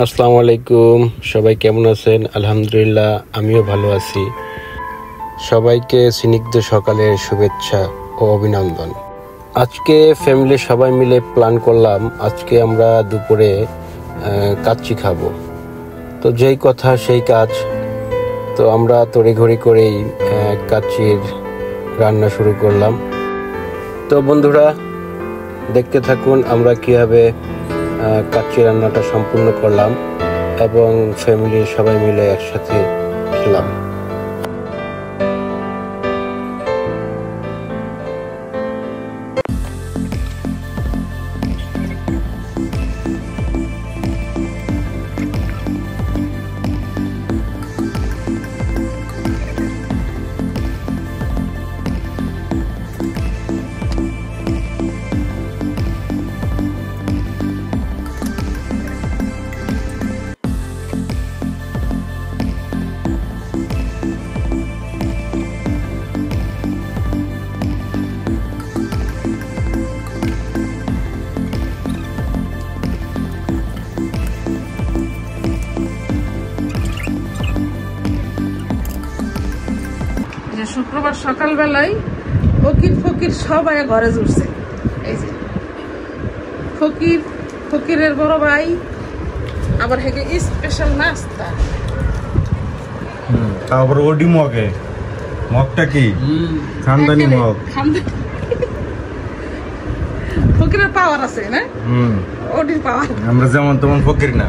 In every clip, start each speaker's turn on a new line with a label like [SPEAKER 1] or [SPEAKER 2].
[SPEAKER 1] আসসালামু আলাইকুম। সবাই কেমন আছেন? আলহামদুলিল্লাহ, আমিও ভালো আছি। সবাইকে স্নিগ্ধ সকালের শুভেচ্ছা ও অভিনন্দন। আজকে ফ্যামিলির সবাই মিলে প্ল্যান করলাম আজকে আমরা দুপুরে কাচ্চি খাবো। তো যেই কথা সেই কাজ। তো আমরা তড়িঘড়ি করেই কাচ্চির রান্না শুরু করলাম। তো বন্ধুরা, দেখতে থাকুন আমরা কিভাবে কাচ্চি রান্নাটা সম্পূর্ণ করলাম এবং ফ্যামিলির সবাই মিলে একসাথে খেলাম।
[SPEAKER 2] শুক্রবার সকালবেলায় ফকির ফকির সবাই ঘরে জুড়ছে। এই যে ফকির, ফকিরের বড় ভাই, আবার হেগে স্পেশাল নাস্তা।
[SPEAKER 3] তারপর ওডি মগে, মগটা কি খানদানি মগ।
[SPEAKER 2] ফকিরের পাওয়ার আছে না, ওডির পাওয়ার।
[SPEAKER 3] আমরা যেমন তেমন ফকির না,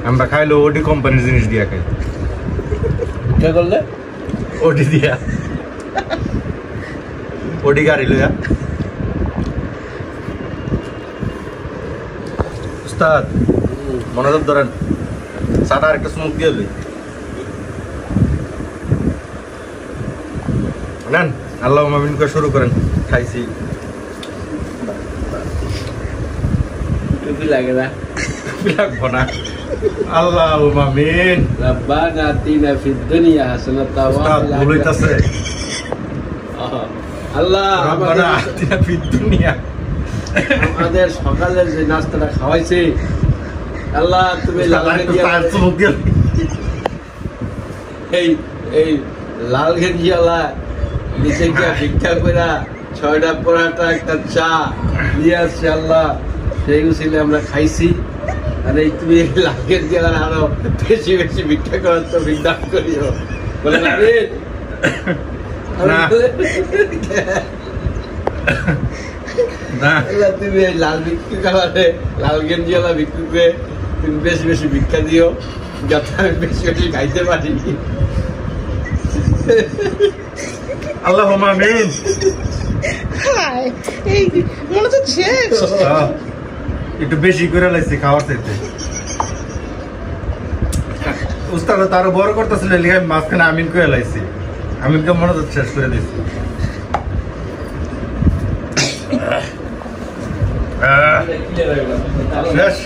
[SPEAKER 3] আমরা খাইলো ওডি কোম্পানির জিনিস দিয়া খাই।
[SPEAKER 1] কে করলে?
[SPEAKER 3] ওডি দিয়া, ওডি গাড়ি লইয়া। উস্তাদ মনোযোগ ধরেন, চাটা আর একটা স্মোক দিয়ে লই নেন। আল্লাহ মামিন করে শুরু করেন। খাইছি
[SPEAKER 1] টুপি লাগে না?
[SPEAKER 3] লাগবো না। আল্লাহ মামিন।
[SPEAKER 1] রাব্বানা আতিনা ফিদ দুনিয়া হাসানাতাও ওয়া ফিল
[SPEAKER 3] বলইতাছে
[SPEAKER 1] আল্লাহ
[SPEAKER 3] রাব্বানা আতিনা ফিদ দুনিয়া।
[SPEAKER 1] আমাদের সকালের যে নাস্তাটা খাওয়াইছে, আল্লাহ তুমি এই এই লাল গেঞ্জিওয়ালা নিচে গিয়া ভিক্ষা করে 6টা পরাটা একটা চা নিয়ে আসছে। আল্লাহ সেই উচিলে আমরা খাইছি। আর এই তুমি লাল গেঞ্জিওয়ালা আরো বেশি বেশি ভিক্ষা করার তো বিদান করিও বলে না। তুমি এই লাল ভিক্ষু খাওয়ালে, লাল গেঞ্জিওয়ালা ভিক্ষুকে তুমি বেশি বেশি ভিক্ষা দিও, যাতে আমি বেশি বেশি খাইতে পারি।
[SPEAKER 3] আল্লাহ মামিন।
[SPEAKER 2] এই মনে তো শেষ।
[SPEAKER 3] একটু বেশি করে লাইছি খাওয়ার চাইতে। উস্তাদ তারও বড় করতেছিল, মাঝখানে আমিন করে লাইছি। আমিনকে মনোযোগ শেষ করে দিচ্ছি। শেষ।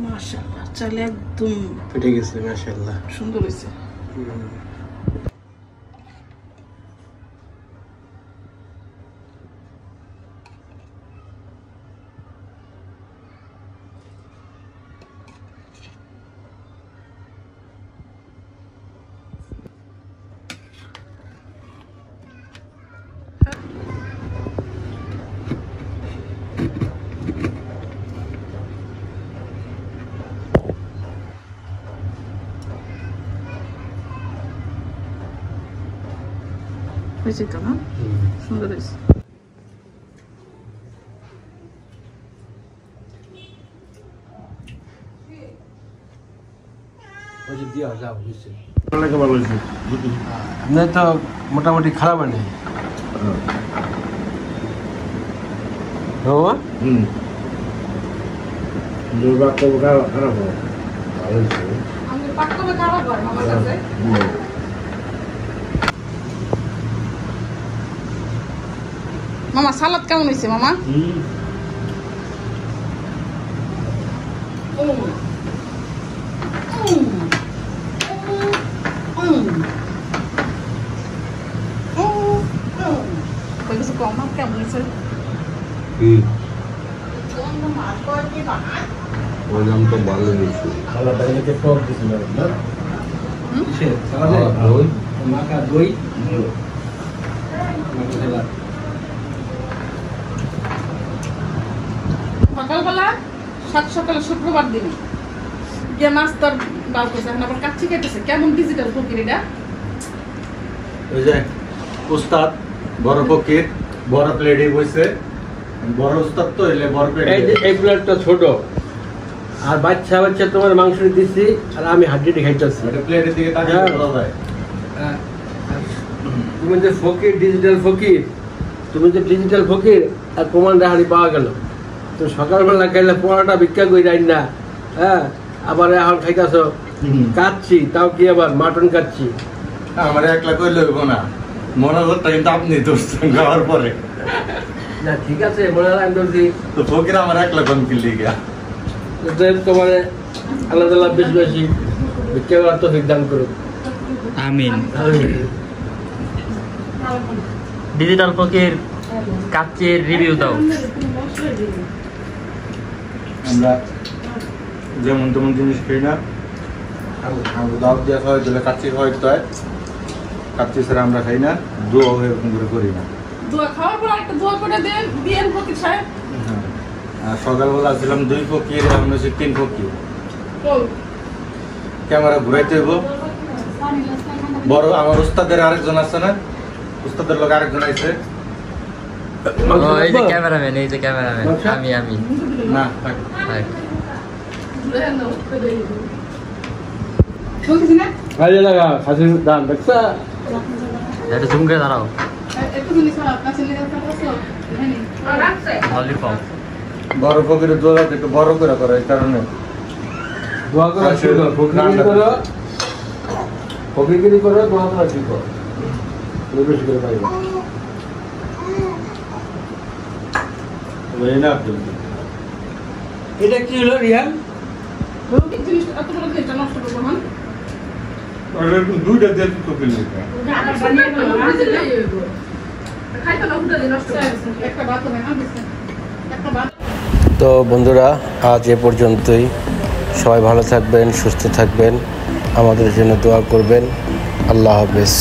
[SPEAKER 2] মাশাআল্লাহ, চালে একদম
[SPEAKER 1] ফেটে গেছে। মাশাআল্লাহ,
[SPEAKER 2] সুন্দর হয়েছে। হয়েছে তো না সুন্দর হয়েছে
[SPEAKER 1] আপনার তো মোটামুটি খারাপ নেই
[SPEAKER 2] মামা সালাদ কেমন হয়েছে মামা কিছু কম না কেমন হয়েছে
[SPEAKER 1] তো ভালো হয়েছে
[SPEAKER 2] সকালবেলা সকালে শুক্রবার দিনে গিয়ে নাস্তার বার করছে এখন আবার কাচ্চি খেতেছে কেমন ডিজিটাল ফকির এটা
[SPEAKER 3] ওই যে উস্তাদ বড় ফকির বড় প্লেটে বসে বড় উস্তাদ তো এলে বড় প্লেট
[SPEAKER 1] এই প্লেটটা ছোট আর বাচ্চা বাচ্চা তোমার মাংস দিচ্ছি আর আমি হাড্ডিটি খাইতেছি
[SPEAKER 3] এটা প্লেটের দিকে তাকিয়ে বলা যায়
[SPEAKER 1] তুমি যে ফকির ডিজিটাল ফকির আর প্রমাণটা হাড়ি পাওয়া গেল তো সকালবেলা খাইলে পড়াটা ভিক্ষা করে যাই না হ্যাঁ আবার এখন খাইতেছ কাচ্ছি তাও কি আবার মাটন কাচ্ছি
[SPEAKER 3] আমার একলা কইলে হইব না মনে করতে কিন্তু আপনি ধরছেন খাওয়ার পরে
[SPEAKER 1] না ঠিক আছে মনে হয় আমি ধরছি
[SPEAKER 3] তো ফকির আমার একলা কম কিনলে গিয়া
[SPEAKER 1] তোমার আল্লাহ তাআলা বেশি বেশি ভিক্ষা করার তৌফিক দান করুক
[SPEAKER 4] আমিন ডিজিটাল ফকির কাচ্চির রিভিউ দাও
[SPEAKER 3] আমরা যেমন তেমন জিনিস খাই না দাওয়াত দিয়া খাওয়াই দিলে কাচ্চি খাওয়াইতে হয় কাচ্চি ছাড়া আমরা খাই না দোয়া এরকম করে করি না
[SPEAKER 2] দোয়া খাওয়ার পর একটা দোয়া করে দেন বিয়ের ফকির সাহেব
[SPEAKER 3] আর সকালবেলা ছিলাম 2 ফকির এখন হচ্ছে 3 ফকির ক্যামেরা ঘুরাইতে হইব বড় আমার উস্তাদের আরেকজন আছে না উস্তাদের লোক আরেকজন আছে
[SPEAKER 4] এই যে ক্যামেরাম্যান আমি
[SPEAKER 3] না থাক
[SPEAKER 2] বলতেছি না
[SPEAKER 1] কাজে লাগা খাসির দাম দেখছা
[SPEAKER 4] এটা জুম করে দাঁড়াও
[SPEAKER 2] একটু জিনিস খারাপ কাছে নিয়ে যাচ্ছ রাখছে
[SPEAKER 4] ললিপপ
[SPEAKER 3] বড় ফকির দোয়া একটু বড় করে করে এই কারণে
[SPEAKER 1] দোয়া করা শিখো ফকিরগিরি করো দোয়া করা শিখো বেশি করে পাইবে এটা কি হলো রিয়ান
[SPEAKER 2] জিনিস এত বড় জিনিসটা নষ্ট করবো না
[SPEAKER 3] দুইটা দিয়ে তো কিনলে
[SPEAKER 1] তো বন্ধুরা আজ এ পর্যন্তই সবাই ভালো থাকবেন সুস্থ থাকবেন আমাদের জন্য দোয়া করবেন আল্লাহ হাফেজ